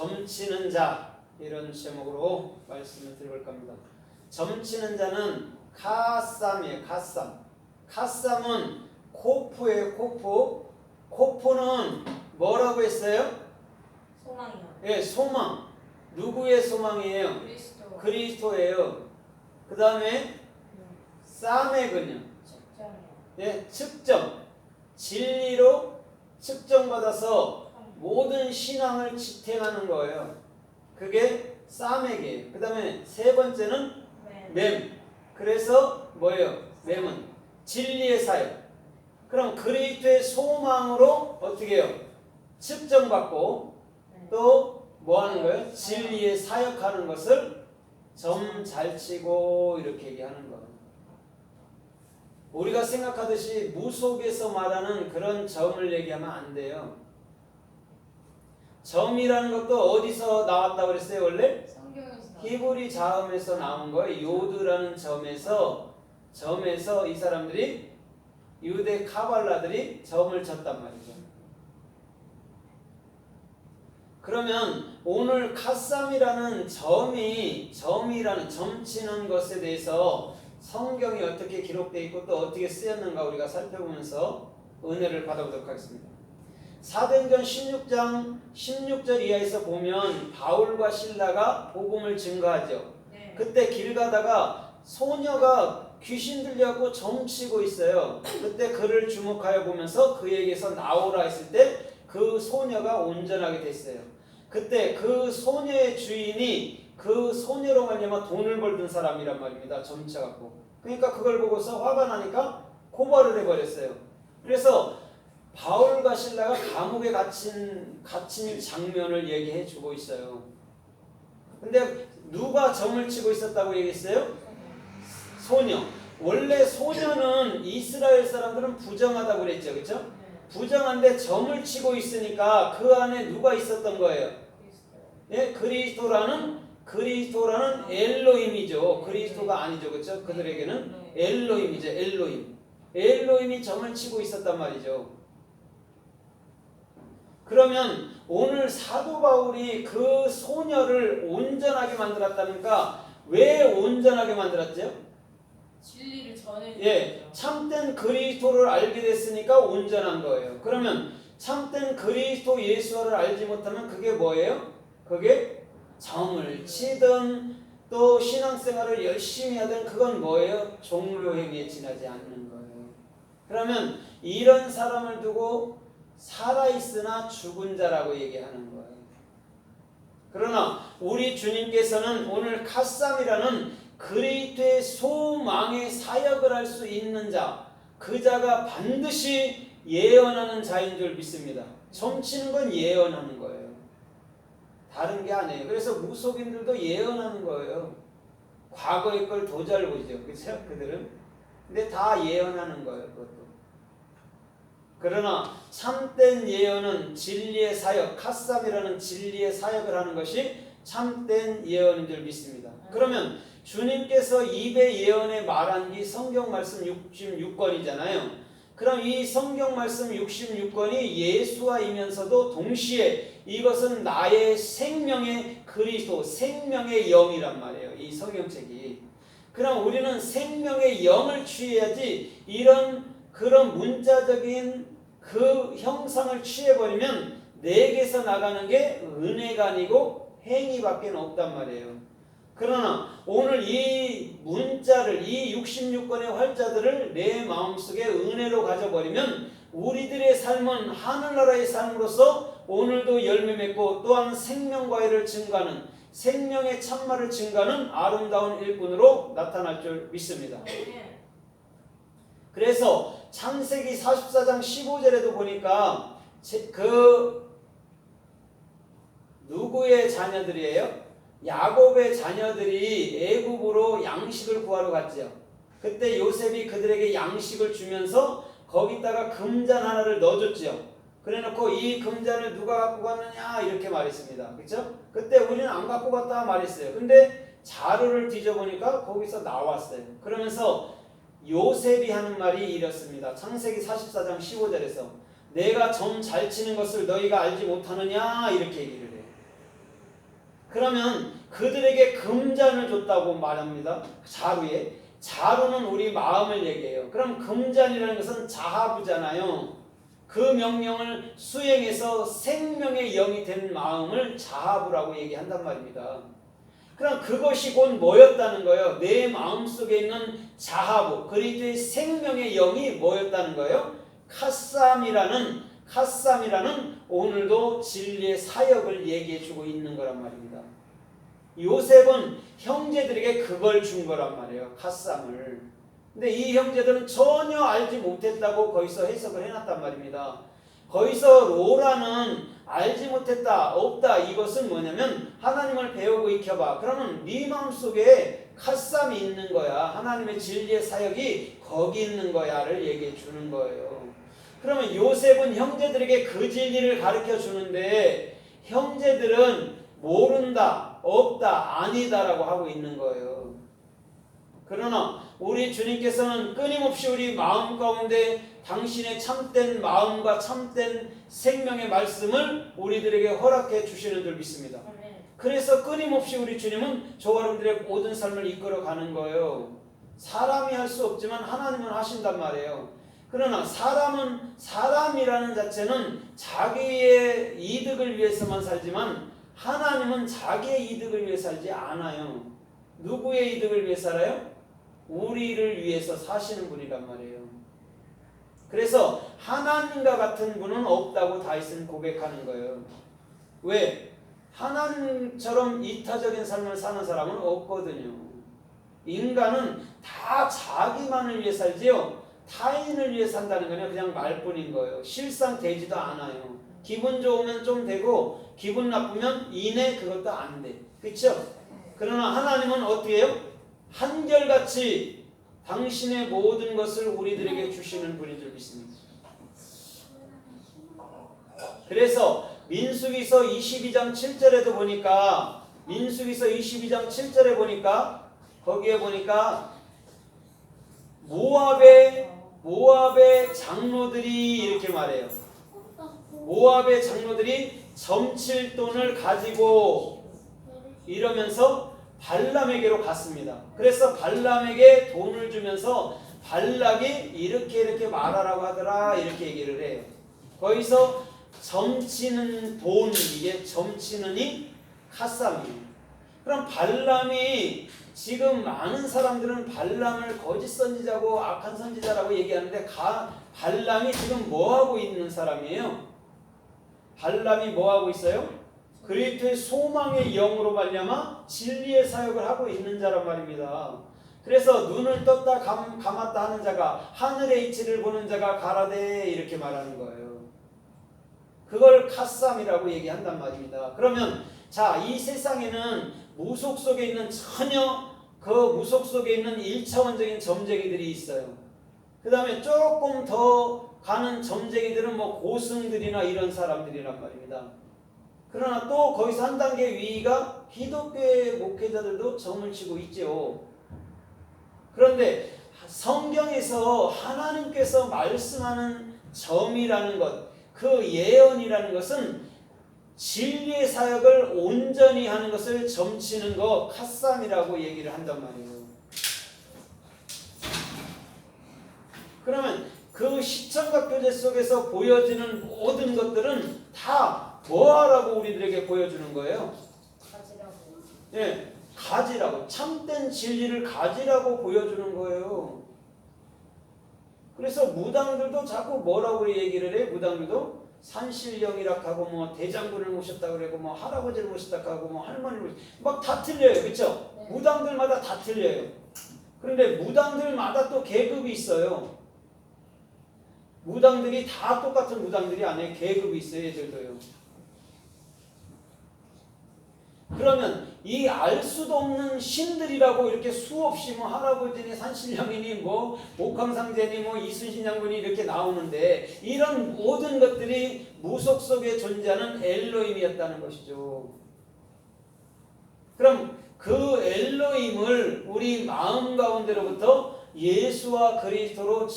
점치는 자, 이런 제목으로 말씀을 드려볼까 합니다. 점치는 자는 카쌈이에요. 카쌈은 코프예요. 코프는 뭐라고 했어요? 소망이요. 예, 소망. 누구의 소망이에요? 그리스도예요. 그 다음에 쌈액은요? 측정이요. 예, 측정. 진리로 측정받아서 모든 신앙을 지탱하는 거예요. 그게 쌈액이에요. 그 다음에 세 번째는 맴. 그래서 뭐예요? 맴은 진리의 사역. 그럼 그리스도의 소망으로 어떻게 해요? 측정받고 또 뭐 하는 거예요? 진리의 사역하는 것을 점 잘 치고 이렇게 얘기하는 거예요. 우리가 생각하듯이 무속에서 말하는 그런 점을 얘기하면 안 돼요. 점이라는 것도 어디서 나왔다고 그랬어요? 원래? 성경에서 히브리 자음에서 나온 거예요. 요드라는 점에서 이 사람들이 유대 카발라들이 점을 쳤단 말이죠. 그러면 오늘 카쌈이라는 점이라는 점치는 것에 대해서 성경이 어떻게 기록되어 있고 또 어떻게 쓰였는가 우리가 살펴보면서 은혜를 받아보도록 하겠습니다. 사도행전 16장 16절 이하에서 보면 바울과 실라가 복음을 증거하죠. 그때 길 가다가 소녀가 귀신 들려갖고 점치고 있어요. 그때 그를 주목하여 보면서 그에게서 나오라 했을 때 그 소녀가 온전하게 됐어요. 그때 그 소녀의 주인이 그 소녀로 말미암아 돈을 벌던 사람이란 말입니다. 점쳐갖고. 그러니까 그걸 보고서 화가 나니까 고발을 해버렸어요. 그래서 바울과 실라가 감옥에 갇힌 장면을 얘기해주고 있어요. 근데 누가 점을 치고 있었다고 얘기했어요? 소녀. 원래 소녀는 이스라엘 사람들은 부정하다고 그랬죠. 그렇죠? 부정한데 점을 치고 있으니까 그 안에 누가 있었던 거예요? 예, 그리스도라는 엘로힘이죠. 그리스도가 아니죠. 그렇죠? 그들에게는 엘로힘이죠. 엘로힘이 점을 치고 있었단 말이죠. 그러면 오늘 사도 바울이 그 소녀를 온전하게 만들었다니까 왜 온전하게 만들었죠? 진리를 전해. 예, 참된 그리스도를 알게 됐으니까 온전한 거예요. 그러면 참된 그리스도 예수를 알지 못하면 그게 뭐예요? 그게 점을 치든 또 신앙생활을 열심히 하든 그건 뭐예요? 종교행위에 지나지 않는 거예요. 그러면 이런 사람을 두고 살아있으나 죽은 자라고 얘기하는 거예요. 그러나 우리 주님께서는 오늘 카쌈이라는 그리스도의 소망의 사역을 할 수 있는 자, 그 자가 반드시 예언하는 자인 줄 믿습니다. 점치는 건 예언하는 거예요. 다른 게 아니에요. 그래서 무속인들도 예언하는 거예요. 과거의 걸 더 잘 보죠. 그렇죠? 그들은. 근데 다 예언하는 거예요. 그것도. 그러나 참된 예언은 진리의 사역, 카쌈이라는 진리의 사역을 하는 것이 참된 예언인 줄 믿습니다. 그러면 주님께서 입의 예언에 말한 게 성경 말씀 66권이잖아요. 그럼 이 성경 말씀 66권이 예수와이면서도 동시에 이것은 나의 생명의 그리스도, 생명의 영이란 말이에요. 이 성경책이. 그럼 우리는 생명의 영을 취해야지 그런 문자적인 그 형상을 취해버리면 내게서 나가는 게 은혜가 아니고 행위밖에 없단 말이에요. 그러나 오늘 이 문자를, 이 66권의 활자들을 내 마음속에 은혜로 가져버리면 우리들의 삶은 하늘나라의 삶으로서 오늘도 열매 맺고 또한 생명과일을 증가하는, 생명의 참말을 증가하는 아름다운 일꾼으로 나타날 줄 믿습니다. 그래서 창세기 44장 15절에도 보니까 누구의 자녀들이에요? 야곱의 자녀들이 애굽으로 양식을 구하러 갔죠. 그때 요셉이 그들에게 양식을 주면서 거기다가 금잔 하나를 넣어줬죠. 그래놓고 이 금잔을 누가 갖고 갔느냐 이렇게 말했습니다. 그렇죠? 그때 우리는 안 갖고 갔다 말했어요. 근데 자루를 뒤져보니까 거기서 나왔어요. 그러면서 요셉이 하는 말이 이렇습니다. 창세기 44장 15절에서 내가 점 잘 치는 것을 너희가 알지 못하느냐 이렇게 얘기를 해요. 그러면 그들에게 금잔을 줬다고 말합니다. 자루에. 자루는 우리 마음을 얘기해요. 그럼 금잔이라는 것은 자하부잖아요. 그 명령을 수행해서 생명의 영이 된 마음을 자하부라고 얘기한단 말입니다. 그럼 그것이 곧 뭐였다는 거예요? 내 마음속에 있는 자하부, 그리스도의 생명의 영이 뭐였다는 거예요? 카삼이라는 오늘도 진리의 사역을 얘기해 주고 있는 거란 말입니다. 요셉은 형제들에게 그걸 준 거란 말이에요. 카삼을. 근데 이 형제들은 전혀 알지 못했다고 거기서 해석을 해놨단 말입니다. 거기서 로라는 알지 못했다, 없다, 이것은 뭐냐면 하나님을 배우고 익혀봐. 그러면 네 마음속에 카삼이 있는 거야. 하나님의 진리의 사역이 거기 있는 거야를 얘기해 주는 거예요. 그러면 요셉은 형제들에게 그 진리를 가르쳐 주는데 형제들은 모른다, 없다, 아니다라고 하고 있는 거예요. 그러나 우리 주님께서는 끊임없이 우리 마음 가운데 당신의 참된 마음과 참된 생명의 말씀을 우리들에게 허락해 주시는 줄 믿습니다. 그래서 끊임없이 우리 주님은 저와 여러분들의 모든 삶을 이끌어가는 거예요. 사람이 할 수 없지만 하나님은 하신단 말이에요. 그러나 사람이라는 자체는 자기의 이득을 위해서만 살지만 하나님은 자기의 이득을 위해 살지 않아요. 누구의 이득을 위해 살아요? 우리를 위해서 사시는 분이란 말이에요. 그래서 하나님과 같은 분은 없다고 다윗은 고백하는 거예요. 왜? 하나님처럼 이타적인 삶을 사는 사람은 없거든요. 인간은 다 자기만을 위해 살지요. 타인을 위해 산다는 건 그냥 말뿐인 거예요. 실상 되지도 않아요. 기분 좋으면 좀 되고 기분 나쁘면 이내 그것도 안 돼. 그렇죠? 그러나 하나님은 어떻게 해요? 한결같이 당신의 모든 것을 우리들에게 주시는 분인 줄 믿습니다. 그래서 민수기서 22장 7절에도 보니까 민수기서 22장 7절에 보니까 거기에 보니까 모압의 장로들이 이렇게 말해요. 모압의 장로들이 점칠 돈을 가지고 이러면서 발람에게로 갔습니다. 그래서 발람에게 돈을 주면서 발락이 이렇게 말하라고 하더라 이렇게 얘기를 해요. 거기서 점치는 돈, 이게 점치는이 카삼이에요. 그럼 발람이 지금 많은 사람들은 발람을 거짓 선지자고 악한 선지자라고 얘기하는데 발람이 지금 뭐하고 있는 사람이에요? 발람이 뭐하고 있어요? 그리스도의 소망의 영으로 말미암아 진리의 사역을 하고 있는 자란 말입니다. 그래서 눈을 떴다 감았다 하는 자가 하늘의 이치를 보는 자가 가라되 이렇게 말하는 거예요. 그걸 카삼이라고 얘기한단 말입니다. 그러면 자, 이 세상에는 무속 속에 있는 전혀 그 무속 속에 있는 1차원적인 점쟁이들이 있어요. 그 다음에 조금 더 가는 점쟁이들은 뭐 고승들이나 이런 사람들이란 말입니다. 그러나 또 거기서 한 단계 위가 기독교의 목회자들도 점을 치고 있죠. 그런데 성경에서 하나님께서 말씀하는 점이라는 것, 그 예언이라는 것은 진리의 사역을 온전히 하는 것을 점치는 거 카삼이라고 얘기를 한단 말이에요. 그러면 그 시청각 교제 속에서 보여지는 모든 것들은 다 뭐하라고 우리들에게 보여주는 거예요? 가지라고. 예, 가지라고. 참된 진리를 가지라고 보여주는 거예요. 그래서 무당들도 자꾸 뭐라고 얘기를 해? 무당들도 산신령이라 하고 뭐 대장군을 모셨다 그러고 뭐 할아버지를 모셨다 하고 뭐 할머니를 막 다 틀려요. 그렇죠? 네. 무당들마다 다 틀려요. 그런데 무당들마다 또 계급이 있어요. 무당들이 다 똑같은 무당들이 아니에요. 계급이 있어요. 얘들도요. 그러면 이 알 수도 없는 신들이라고 이렇게 수없이 뭐 할아버지니 산신령이니 뭐 옥황상제니 뭐 이순신 장군이 이렇게 나오는데 이런 모든 것들이 무속 속에 존재하는 엘로힘이었다는 것이죠. 그럼 그 엘로힘을 우리 마음 가운데로부터 예수와 그리스도로